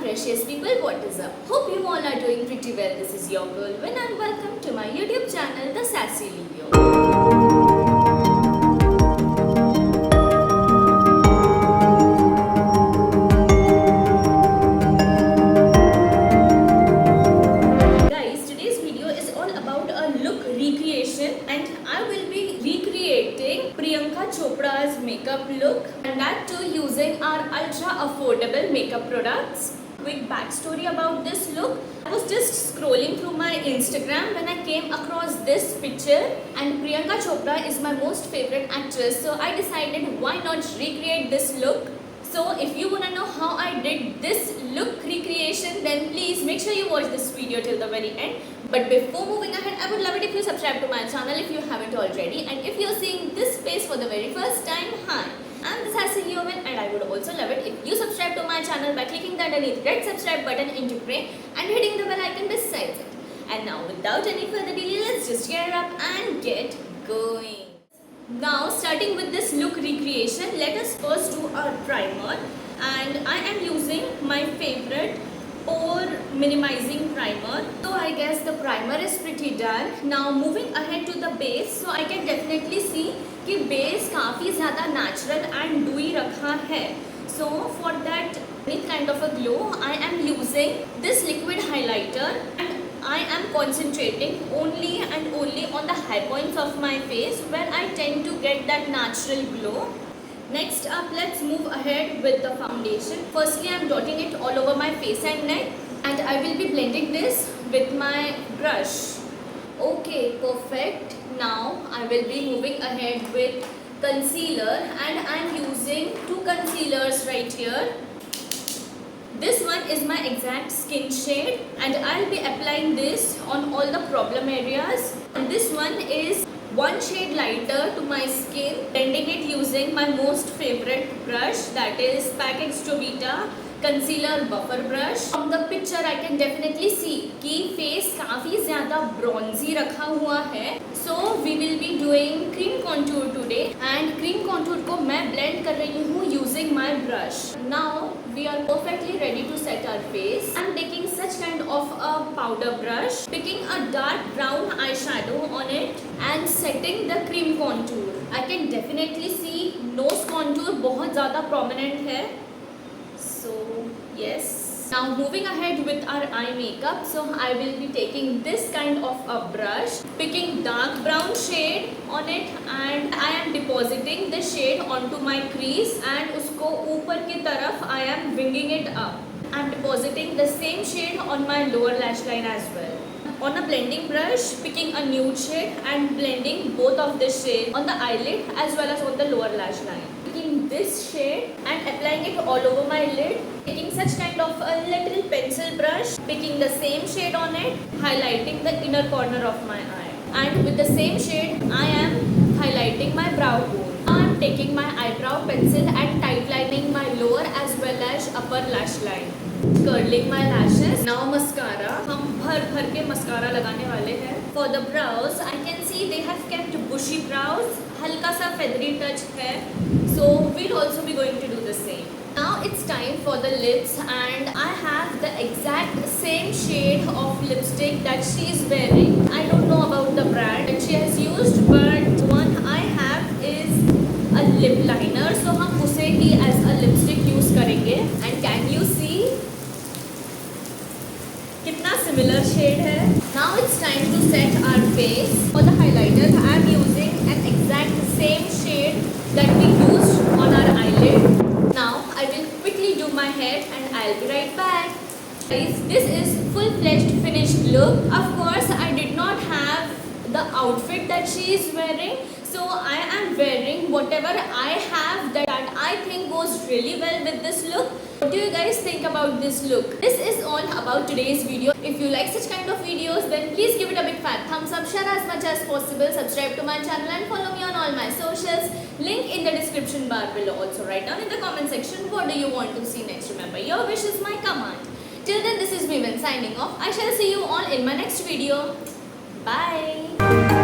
precious people, what is up? Hope you all are doing pretty well. This is your girl Vin and welcome to my YouTube channel, The Sassy Leo. Guys, today's video is all about a look recreation and I will be recreating Priyanka Chopra's makeup look and that too using our ultra affordable makeup products. Quick backstory about this look. I was just scrolling through my Instagram when I came across this picture and Priyanka Chopra is my most favorite actress, so I decided why not recreate this look. So if you wanna know how I did this look recreation, then please make sure you watch this video till the very end. But before moving ahead, I would love it if you subscribe to my channel if you haven't already, and if you're seeing this face for the very first time, hi, I'm the Sassy Leo, and I would also love it if you subscribe to my channel by clicking the underneath red subscribe button into gray and hitting the bell icon beside it. And now without any further delay, let's just gear up and get going. Now starting with this look recreation, let us first do our primer, and I am using my favorite pore minimizing primer. So I guess the primer is pretty done. Now moving ahead to the base, so I can definitely see कि base काफ़ी ज़्यादा natural and dewy रखा है. So for that kind of a glow, I am using this liquid highlighter and I am concentrating only and only on the high points of my face where I tend to get that natural glow. Next up, let's move ahead with the foundation. Firstly, I am dotting it all over my face and neck and I will be blending this with my brush. Okay, perfect. Now I will be moving ahead with concealer and I am using two concealers right here. This one is my exact skin shade and I'll be applying this on all the problem areas. And this one is one shade lighter to my skin, blending it using my most favorite brush, that is Pac Extra Vita concealer buffer brush. From the picture I can definitely see कि face काफ़ी ज़्यादा bronzy रखा हुआ है. So we will be doing cream contour today and cream contour को मैं blend कर रही हूँ using my brush. Now we are perfectly ready to set our face. I'm taking such kind of a powder brush, picking a dark brown eyeshadow on it and setting the cream contour. I can definitely see nose contour बहुत ज़्यादा prominent है. So yes. Now moving ahead with our eye makeup, so I will be taking this kind of a brush, picking dark brown shade on it and I am depositing the shade onto my crease and उसको ऊपर की तरफ I am winging it up. I am depositing the same shade on my lower lash line as well. On a blending brush, picking a nude shade and blending both of the shade on the eyelid as well as on the lower lash line. Taking this shade and applying it all over my lid, taking such kind of a little pencil brush, picking the same shade on it, highlighting the inner corner of my eye. And with the same shade, I am highlighting my brow bone. I am taking my eyebrow pencil and tightlining my lower as well as upper lash line. Curling my lashes. Now mascara. हम भर के mascara लगाने वाले हैं. For the brows, I can see they have kept bushy brows. हल्का सा feathery touch है. So we'll also be going to do the same. Now it's time for the lips and I have the exact same shade of lipstick that she is wearing. I don't know about the brand that she has used, but one I have is a lip liner. So हम उसे ही as a lipstick use करेंगे. And can you see? कितना similar shade है. Now it's time to set our face. For the highlighter, I am using an exact same shade that we used on our eyelid. Now I will quickly do my hair and I'll be right back. Guys, this is full-fledged finished look. Of course, I did not have the outfit that she is wearing. So I am wearing whatever I have that I think goes really well with this look. What do you guys think about this look? This is all about today's video. If you like such kind of videos, then please give it a big fat thumbs up, share as much as possible, subscribe to my channel and follow me on all my socials. Link in the description bar below. Also write down in the comment section what do you want to see next. Remember, your wish is my command. Till then, this is me Vin signing off. I shall see you all in my next video. Bye.